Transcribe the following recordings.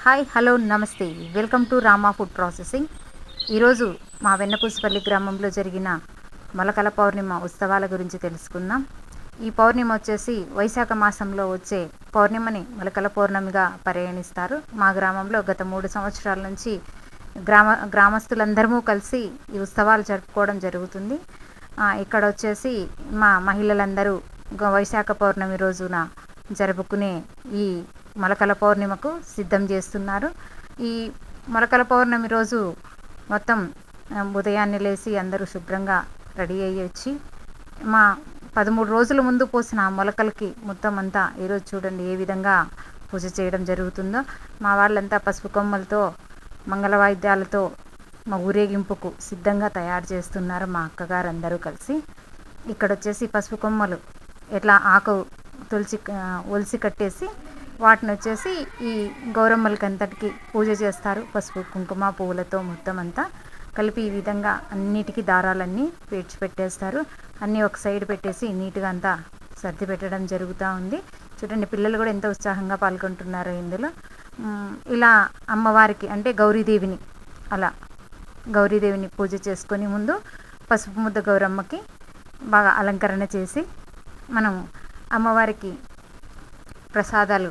Hi hello నమస్తే. Welcome to Rama food processing. ఈరోజు మా వెన్నపూసపల్లి గ్రామంలో జరిగిన మొలకల పౌర్ణిమ ఉత్సవాల గురించి తెలుసుకుందాం. ఈ పౌర్ణిమ వచ్చేసి వైశాఖ మాసంలో వచ్చే పౌర్ణిమని మొలకల పౌర్ణమిగా పరిగణిస్తారు. మా గ్రామంలో గత 3 సంవత్సరాల నుంచి గ్రామస్తులందరము కలిసి ఈ ఉత్సవాలు జరుపుకోవడం జరుగుతుంది. ఇక్కడ వచ్చేసి మా మహిళలందరూ వైశాఖ పౌర్ణమి రోజున జరుపుకునే ఈ మొలకల పౌర్ణిమకు సిద్ధం చేస్తున్నారు. ఈ మొలకల పౌర్ణమి రోజు మొత్తం ఉదయాన్నే లేచి అందరూ శుభ్రంగా రెడీ అయ్యి వచ్చి మా 13 రోజుల ముందు పోసిన ఆ మొలకలకి మొత్తం అంతా ఈరోజు చూడండి ఏ విధంగా పూజ చేయడం జరుగుతుందో. మా వాళ్ళంతా పసుపు కొమ్మలతో మంగళ వాయిద్యాలతో మా ఊరేగింపుకు సిద్ధంగా తయారు చేస్తున్నారు మా అక్కగారు అందరూ కలిసి. ఇక్కడ వచ్చేసి పసుపు కొమ్మలు ఎట్లా ఆకు ఒలిసి కట్టేసి వాటిని వచ్చేసి ఈ గౌరమ్మలకి అంతటికి పూజ చేస్తారు. పసుపు కుంకుమ పువ్వులతో మొత్తం అంతా కలిపి ఈ విధంగా అన్నిటికీ దారాలన్నీ పెట్టేస్తారు. అన్నీ ఒక సైడ్ పెట్టేసి నీట్గా అంతా సర్ది పెట్టడం జరుగుతూ ఉంది. చూడండి పిల్లలు కూడా ఎంత ఉత్సాహంగా పాల్గొంటున్నారో ఇందులో. ఇలా అమ్మవారికి అంటే గౌరీదేవిని పూజ చేసుకొని ముందు పసుపు ముద్ద గౌరమ్మకి బాగా అలంకరణ చేసి మనం అమ్మవారికి ప్రసాదాలు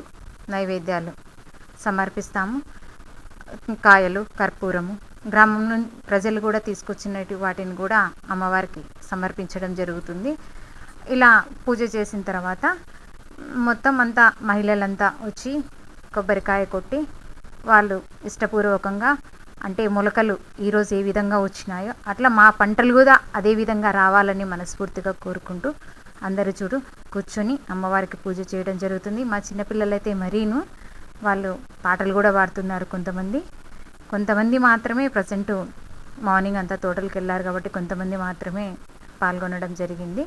నైవేద్యాలు సమర్పిస్తాము. కాయలు కర్పూరము గ్రామం నుండి ప్రజలు కూడా తీసుకొచ్చినట్టు వాటిని కూడా అమ్మవారికి సమర్పించడం జరుగుతుంది. ఇలా పూజ చేసిన తర్వాత మొత్తం అంతా మహిళలంతా వచ్చి కొబ్బరికాయ కొట్టి వాళ్ళు ఇష్టపూర్వకంగా అంటే మొలకలు ఈరోజు ఏ విధంగా వచ్చినాయో అట్లా మా పంటలు కూడా అదే విధంగా రావాలని మనస్ఫూర్తిగా కోరుకుంటూ అందరూ కూర్చొని అమ్మవారికి పూజ చేయడం జరుగుతుంది. మా చిన్నపిల్లలైతే మరీను వాళ్ళు పాటలు కూడా పాడుతున్నారు. కొంతమంది మాత్రమే ప్రజెంట్ మార్నింగ్ అంతా తోటలకు వెళ్ళారు కాబట్టి కొంతమంది మాత్రమే పాల్గొనడం జరిగింది.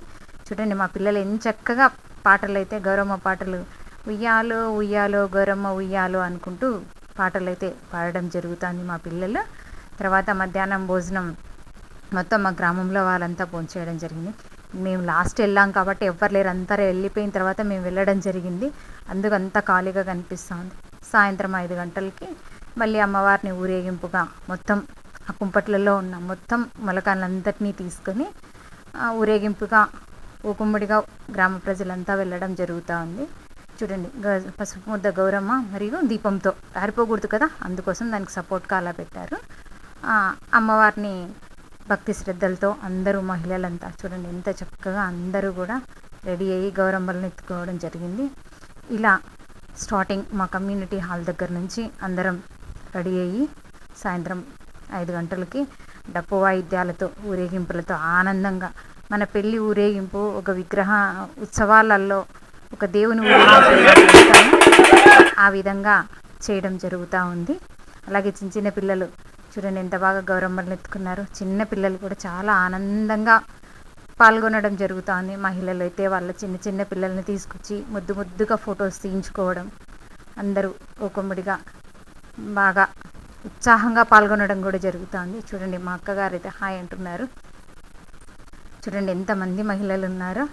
చూడండి మా పిల్లలు ఎంత చక్కగా పాటలు అయితే గౌరమ్మ పాటలు ఉయ్యాలో ఉయ్యాలో గౌరమ్మ ఉయ్యాలో అనుకుంటూ పాటలు అయితే పాడడం జరుగుతుంది మా పిల్లలు. తర్వాత మధ్యాహ్నం భోజనం మొత్తం మా గ్రామంలో వాళ్ళంతా భోంచేయడం జరిగింది. మేము లాస్ట్ వెళ్ళాం కాబట్టి ఎవ్వరు లేరు, అంతా వెళ్ళిపోయిన తర్వాత మేము వెళ్ళడం జరిగింది. అందుకు అంతా ఖాళీగా కనిపిస్తుంది. సాయంత్రం 5 గంటలకి మళ్ళీ అమ్మవారిని ఊరేగింపుగా మొత్తం ఆ కుంపట్లలో ఉన్న మొత్తం మొలకలంతటినీ తీసుకొని ఊరేగింపుగా ఊకుమ్మడిగా గ్రామ ప్రజలంతా వెళ్ళడం జరుగుతూ ఉంది. చూడండి పసుపు ముద్ద గౌరమ్మ మరియు దీపంతో ఆరిపోకూడదు కదా, అందుకోసం దానికి సపోర్ట్గా అలా పెట్టారు. అమ్మవారిని భక్తి శ్రద్ధలతో అందరూ మహిళలంతా చూడండి ఎంత చక్కగా అందరూ కూడా రెడీ అయ్యి గౌరమ్మలను ఎత్తుకోవడం జరిగింది. ఇలా స్టార్టింగ్ మా కమ్యూనిటీ హాల్ దగ్గర నుంచి అందరం రెడీ అయ్యి సాయంత్రం 5 గంటలకి డప్పు వాయిద్యాలతో ఊరేగింపులతో ఆనందంగా మన పెళ్ళి ఊరేగింపు ఒక విగ్రహ ఉత్సవాలలో ఒక దేవుని ఊరేగింపు ఆ విధంగా చేయడం జరుగుతూ ఉంది. అలాగే చిన్న పిల్లలు చూడండి ఎంత బాగా గౌరమ్మలను ఎత్తుకున్నారు. చిన్న పిల్లలు కూడా చాలా ఆనందంగా పాల్గొనడం జరుగుతుంది. మహిళలు అయితే వాళ్ళ చిన్న పిల్లల్ని తీసుకొచ్చి ముద్దుగా ఫొటోస్ తీయించుకోవడం, అందరూ ఒక్కొమ్మడిగా బాగా ఉత్సాహంగా పాల్గొనడం కూడా జరుగుతుంది. చూడండి మా అక్కగారు అయితే హాయ్ అంటున్నారు. చూడండి ఎంతమంది మహిళలు ఉన్నారో,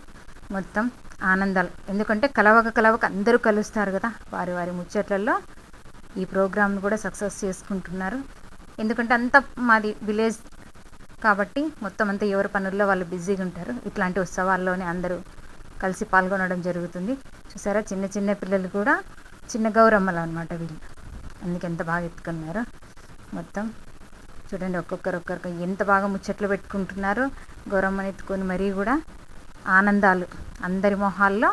మొత్తం ఆనందాలు. ఎందుకంటే కలవక అందరూ కలుస్తారు కదా, వారి ముచ్చట్లలో ఈ ప్రోగ్రామ్ను కూడా సక్సెస్ చేసుకుంటున్నారు. ఎందుకంటే అంతా మాది విలేజ్ కాబట్టి మొత్తం అంతా ఎవరి పనుల్లో వాళ్ళు బిజీగా ఉంటారు. ఇట్లాంటి ఉత్సవాల్లోనే అందరూ కలిసి పాల్గొనడం జరుగుతుంది. చూసారా చిన్న పిల్లలు కూడా చిన్న గౌరమ్మలు అనమాట వీళ్ళు, అందుకే ఎంత బాగా ఎత్తుకున్నారు. మొత్తం చూడండి ఒక్కొక్కరు ఎంత బాగా ముచ్చట్లు పెట్టుకుంటున్నారో గౌరమ్మని ఎత్తుకొని. మరీ కూడా ఆనందాలు అందరి మొహాల్లో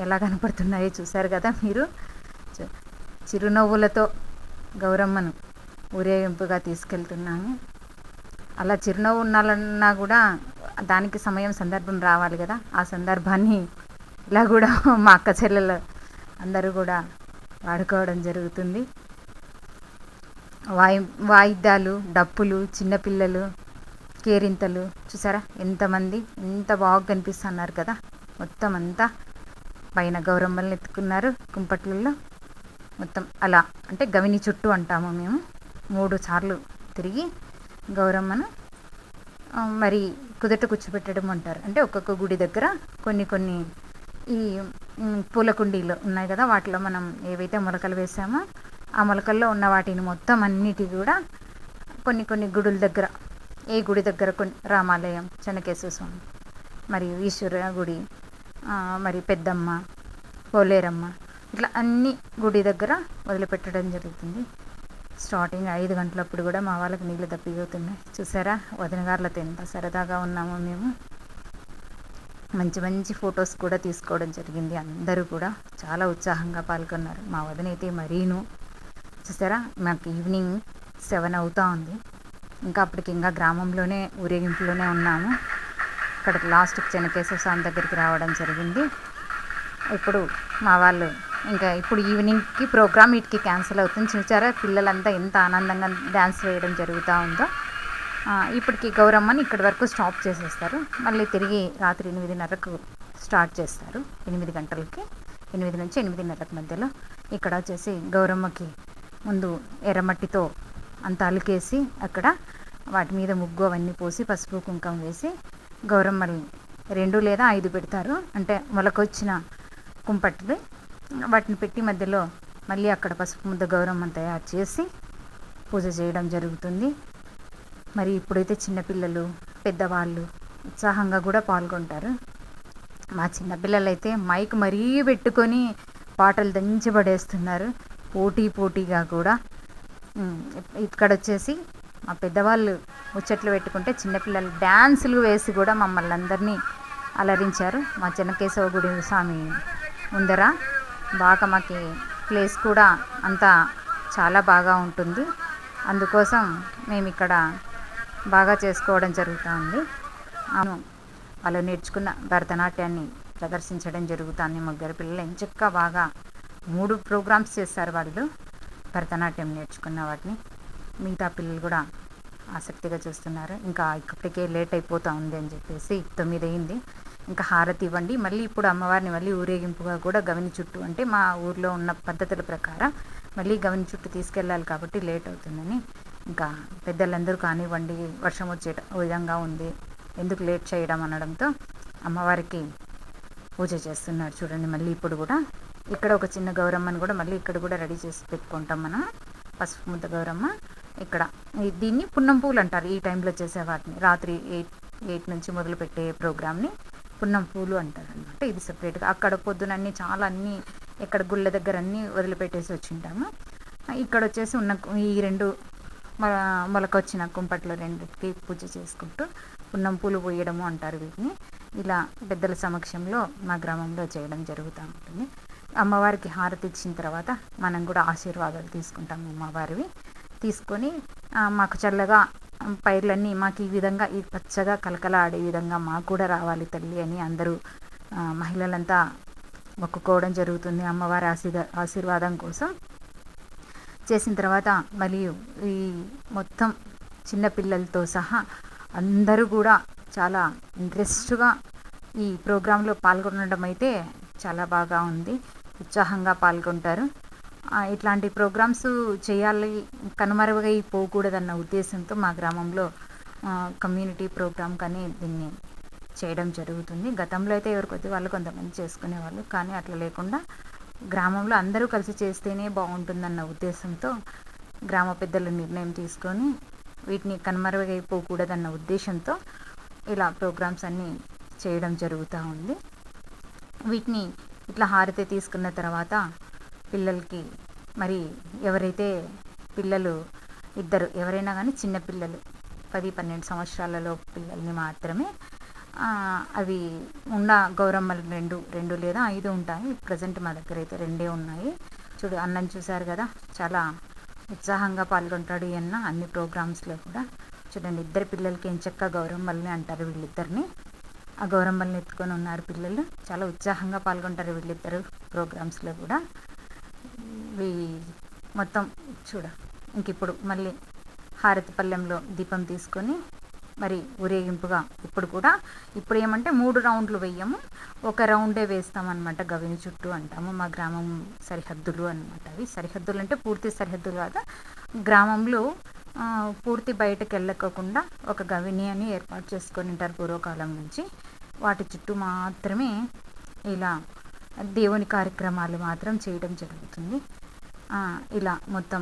ఎలా కనపడుతున్నాయో చూసారు కదా మీరు. చిరునవ్వులతో గౌరమ్మను ఊరేగింపుగా తీసుకెళ్తున్నాము. అలా చిరునవ్వు ఉండాలన్నా కూడా దానికి సందర్భం రావాలి కదా, ఆ సందర్భాన్ని ఇలా కూడా మా అక్క చెల్లెలు అందరూ కూడా వాడుకోవడం జరుగుతుంది. వాయిద్యాలు డప్పులు చిన్నపిల్లలు కేరింతలు చూసారా ఎంతమంది ఎంత బాగా కనిపిస్తున్నారు కదా. మొత్తం అంతా పైన గౌరమ్మల్ని ఎత్తుకున్నారు కుంపట్లలో. మొత్తం అలా అంటే గవిని చుట్టూ అంటాము మేము. 3 సార్లు తిరిగి గౌరమ్మను మరి కుదట కూర్చోబెట్టడం అంటారు. అంటే ఒక్కొక్క గుడి దగ్గర కొన్ని ఈ పూల కుండీలు ఉన్నాయి కదా, వాటిలో మనం ఏవైతే మొలకలు వేసామో ఆ మొలకల్లో ఉన్న వాటిని మొత్తం అన్నిటి కూడా కొన్ని కొన్ని గుడుల దగ్గర, ఏ గుడి దగ్గర కొన్ని రామాలయం, చెన్నకేశవ స్వామి, మరియు ఈశ్వర గుడి, మరి పెద్దమ్మ, పోలేరమ్మ, ఇట్లా అన్ని గుడి దగ్గర వదిలిపెట్టడం జరుగుతుంది. స్టార్టింగ్ 5 గంటలప్పుడు కూడా మా వాళ్ళకి నీళ్ళు తప్పిపోతున్నాయి. చూసారా వదిన గారులతో ఎంత సరదాగా ఉన్నామో మేము. మంచి మంచి ఫొటోస్ కూడా తీసుకోవడం జరిగింది. అందరూ కూడా చాలా ఉత్సాహంగా పాల్గొన్నారు. మా వదిన అయితే మరీను. చూసారా మాకు ఈవినింగ్ 7 అవుతూ ఉంది. ఇంకా అప్పటికి ఇంకా గ్రామంలోనే ఊరేగింపులోనే ఉన్నాము. ఇక్కడికి లాస్ట్కి చెన్నకేశవ స్వామి దగ్గరికి రావడం జరిగింది. ఇప్పుడు మా వాళ్ళు ఇంకా ఇప్పుడు ఈవినింగ్కి ప్రోగ్రామ్ వీటికి క్యాన్సిల్ అవుతుంది. చూసారా పిల్లలంతా ఎంత ఆనందంగా డ్యాన్స్ వేయడం జరుగుతూ ఉందో. ఇప్పటికి గౌరమ్మని ఇక్కడి వరకు స్టాప్ చేసేస్తారు. మళ్ళీ తిరిగి రాత్రి 8:30కు స్టార్ట్ చేస్తారు. 8 గంటలకి, 8 నుంచి 8:30 మధ్యలో ఇక్కడ వచ్చేసి గౌరమ్మకి ముందు ఎర్రమట్టితో అంత అలికేసి అక్కడ వాటి మీద ముగ్గు అవన్నీ పోసి పసుపు కుంకుమ వేసి గౌరమ్మని 2 లేదా 5 పెడతారు. అంటే మొలకొచ్చిన కుంపటిది వాటిని పెట్టి మధ్యలో మళ్ళీ అక్కడ పసుపు ముద్ద గౌరమ్మని తయారు చేసి పూజ చేయడం జరుగుతుంది. మరి ఇప్పుడైతే చిన్నపిల్లలు, పెద్దవాళ్ళు ఉత్సాహంగా కూడా పాల్గొంటారు. మా చిన్నపిల్లలు అయితే మైక్ మరీ పెట్టుకొని పాటలు దంచి పడేస్తున్నారు పోటీగా కూడా. ఇక్కడ వచ్చేసి మా పెద్దవాళ్ళు ముచ్చట్లు పెట్టుకుంటే చిన్నపిల్లలు డ్యాన్సులు వేసి కూడా మమ్మల్ని అందరినీ అలరించారు. మా చెన్నకేశవ గుడి స్వామి ముందర బాగా మాకు ప్లేస్ కూడా అంతా చాలా బాగా ఉంటుంది. అందుకోసం మేము ఇక్కడ బాగా చేసుకోవడం జరుగుతూ ఉంది. వాళ్ళు నేర్చుకున్న భరతనాట్యాన్ని ప్రదర్శించడం జరుగుతుంది. ముగ్గురు పిల్లలు ఎంచక్కా బాగా 3 ప్రోగ్రామ్స్ చేస్తారు వాళ్ళు భరతనాట్యం నేర్చుకున్న వాటిని. మిగతా పిల్లలు కూడా ఆసక్తిగా చూస్తున్నారు. ఇంకా ఇప్పటికే లేట్ అయిపోతూ ఉంది అని చెప్పేసి 9 అయింది. ఇంకా హారతి ఇవ్వండి. మళ్ళీ ఇప్పుడు అమ్మవారిని మళ్ళీ ఊరేగింపుగా కూడా గవిని చుట్టూ, అంటే మా ఊర్లో ఉన్న పద్ధతుల ప్రకారం మళ్ళీ గవిని చుట్టూ తీసుకెళ్ళాలి కాబట్టి లేట్ అవుతుందని ఇంకా పెద్దలందరూ కానివ్వండి, వర్షం వచ్చే విధంగా ఉంది, ఎందుకు లేట్ చేయడం అనడంతో అమ్మవారికి పూజ చేస్తున్నారు. చూడండి మళ్ళీ ఇప్పుడు కూడా ఇక్కడ ఒక చిన్న గౌరమ్మని కూడా మళ్ళీ ఇక్కడ కూడా రెడీ చేసి పెట్టుకుంటాం మనం. పసుపు ముద్ద గౌరమ్మ ఇక్కడ. దీన్ని పున్నం పూలు అంటారు. ఈ టైంలో చేసే వాటిని రాత్రి 8 నుంచి మొదలుపెట్టే ప్రోగ్రామ్ని పున్నం పూలు అంటారు అనమాట. ఇది సపరేట్గా అక్కడ పొద్దునన్నీ చాలా అన్నీ ఇక్కడ గుళ్ళ దగ్గర అన్నీ వదిలిపెట్టేసి వచ్చింటాము. ఇక్కడ వచ్చేసి ఉన్న ఈ 2 మొలకొచ్చిన కుంపట్లో 2కి పూజ చేసుకుంటూ పున్నం పూలు పోయడము అంటారు వీటిని. ఇలా పెద్దల సమక్షంలో మా గ్రామంలో చేయడం జరుగుతూ ఉంటుంది. అమ్మవారికి హారతి ఇచ్చిన తర్వాత మనం కూడా ఆశీర్వాదాలు తీసుకుంటాం. అమ్మవారివి తీసుకొని మాకు చల్లగా పైర్లన్నీ మాకు ఈ విధంగా ఈ పచ్చగా కలకల ఆడే విధంగా మాకు కూడా రావాలి తల్లి అని అందరూ మహిళలంతా మొక్కుకోవడం జరుగుతుంది అమ్మవారి ఆశీర్వాదం కోసం. చేసిన తర్వాత మరియు ఈ మొత్తం చిన్నపిల్లలతో సహా అందరూ కూడా చాలా ఇంట్రెస్ట్గా ఈ ప్రోగ్రాంలో పాల్గొనడం అయితే చాలా బాగా ఉంది. ఉత్సాహంగా పాల్గొంటారు. ఇట్లాంటి ప్రోగ్రామ్స్ చేయాలి, కనుమరుగైపోకూడదన్న ఉద్దేశంతో మా గ్రామంలో కమ్యూనిటీ ప్రోగ్రామ్ కానీ దీన్ని చేయడం జరుగుతుంది. గతంలో అయితే ఎవరి కొద్ది వాళ్ళు కొంతమంది చేసుకునేవాళ్ళు, కానీ అట్లా లేకుండా గ్రామంలో అందరూ కలిసి చేస్తేనే బాగుంటుందన్న ఉద్దేశంతో గ్రామ పెద్దలు నిర్ణయం తీసుకొని వీటిని కనుమరుగైపోకూడదన్న ఉద్దేశంతో ఇలా ప్రోగ్రామ్స్ అన్నీ చేయడం జరుగుతూ ఉంది. వీటిని ఇట్లా హారతి తీసుకున్న తర్వాత పిల్లలకి మరి ఎవరైతే పిల్లలు ఇద్దరు ఎవరైనా కానీ చిన్నపిల్లలు 10-12 సంవత్సరాలలో పిల్లల్ని మాత్రమే అవి ఉన్న గౌరమ్మలు 2 లేదా 5 ఉంటాయి. ప్రజెంట్ మా దగ్గర అయితే 2 ఉన్నాయి. చూడు అన్నని చూశారు కదా, చాలా ఉత్సాహంగా పాల్గొంటాడు ఈ అన్న అన్ని ప్రోగ్రామ్స్లో కూడా. చూడండి 2 పిల్లలకి ఎంచక్కా గౌరమ్మల్ని అంటారు వీళ్ళిద్దరిని. ఆ గౌరమ్మల్ని ఎత్తుకొని ఉన్నారు పిల్లలు. చాలా ఉత్సాహంగా పాల్గొంటారు వీళ్ళిద్దరు ప్రోగ్రామ్స్లో కూడా. మొత్తం చూడ ఇంక ఇప్పుడు మళ్ళీ హారతి పళ్ళెంలో దీపం తీసుకొని మరి ఊరేగింపుగా ఇప్పుడు ఏమంటే 3 రౌండ్లు వేయము, 1 రౌండే వేస్తామన్నమాట. గవిని చుట్టూ అంటాము. మా గ్రామం సరిహద్దులు అనమాట. అవి సరిహద్దులు అంటే పూర్తి సరిహద్దులు కాదు, గ్రామంలో పూర్తి బయటకు వెళ్ళకోకుండా ఒక గవిని అని ఏర్పాటు చేసుకొని ఉంటారు పూర్వకాలం నుంచి. వాటి చుట్టూ మాత్రమే ఇలా దేవుని కార్యక్రమాలు మాత్రం చేయడం జరుగుతుంది. ఇలా మొత్తం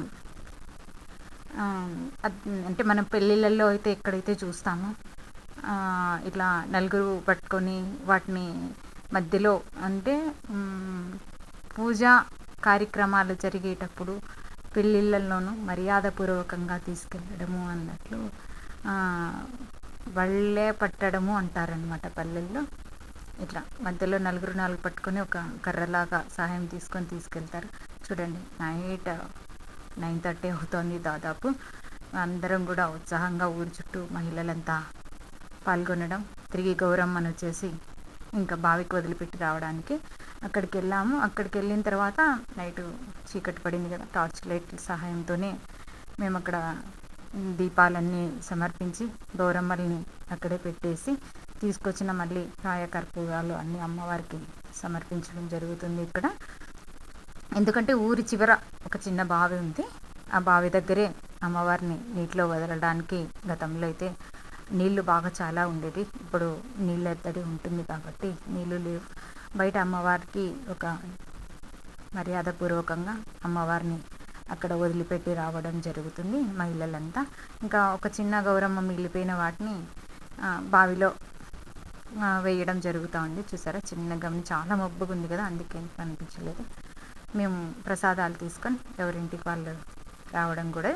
అంటే మనం పెళ్ళిళ్ళల్లో అయితే ఎక్కడైతే చూస్తామో ఇట్లా నలుగురు పట్టుకొని వాటిని మధ్యలో అంటే పూజా కార్యక్రమాలు జరిగేటప్పుడు పెళ్ళిళ్ళల్లోనూ మర్యాదపూర్వకంగా తీసుకెళ్ళడము అన్నట్లు వళ్ళే పట్టడము అంటారనమాట పల్లెల్లో. ఇట్లా మధ్యలో నలుగురు నాలుగు పట్టుకొని ఒక కర్రలాగా సహాయం తీసుకెళ్తారు. చూడండి, 9:30 అవుతోంది దాదాపు. అందరం కూడా ఉత్సాహంగా ఊరి చుట్టూ మహిళలంతా పాల్గొనడం, తిరిగి గౌరమ్మను వచ్చేసి ఇంకా బావికి వదిలిపెట్టి రావడానికి అక్కడికి వెళ్ళాము. అక్కడికి వెళ్ళిన తర్వాత నైటు చీకటి పడింది కదా, టార్చ్ లైట్ సహాయంతోనే మేము అక్కడ దీపాలన్నీ సమర్పించి గౌరమ్మల్ని అక్కడే పెట్టేసి తీసుకొచ్చిన మళ్ళీ కాయకర్పూరాలు అన్నీ అమ్మవారికి సమర్పించడం జరుగుతుంది ఇక్కడ. ఎందుకంటే ఊరి చివర ఒక చిన్న బావి ఉంది. ఆ బావి దగ్గరే అమ్మవారిని నీటిలో వదలడానికి గతంలో అయితే నీళ్లు బాగా చాలా ఉండేది. ఇప్పుడు నీళ్ళ ఎద్దడి ఉంటుంది కాబట్టి నీళ్ళు లేవు. బయట అమ్మవారికి ఒక మర్యాదపూర్వకంగా అమ్మవారిని అక్కడ వదిలిపెట్టి రావడం జరుగుతుంది మహిళలంతా. ఇంకా ఒక చిన్న గౌరమ్మ మిగిలిపోయిన వాటిని బావిలో వేయడం జరుగుతూ ఉంది. చూసారా, చిన్నగా చాలా మబ్బుగా ఉంది కదా, అందుకేం కనిపించలేదు. మేము ప్రసాదాలు తీసుకొని ఎవరింటికి వాళ్ళు రావడం కూడా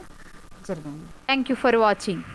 జరిగింది. Thank you for watching.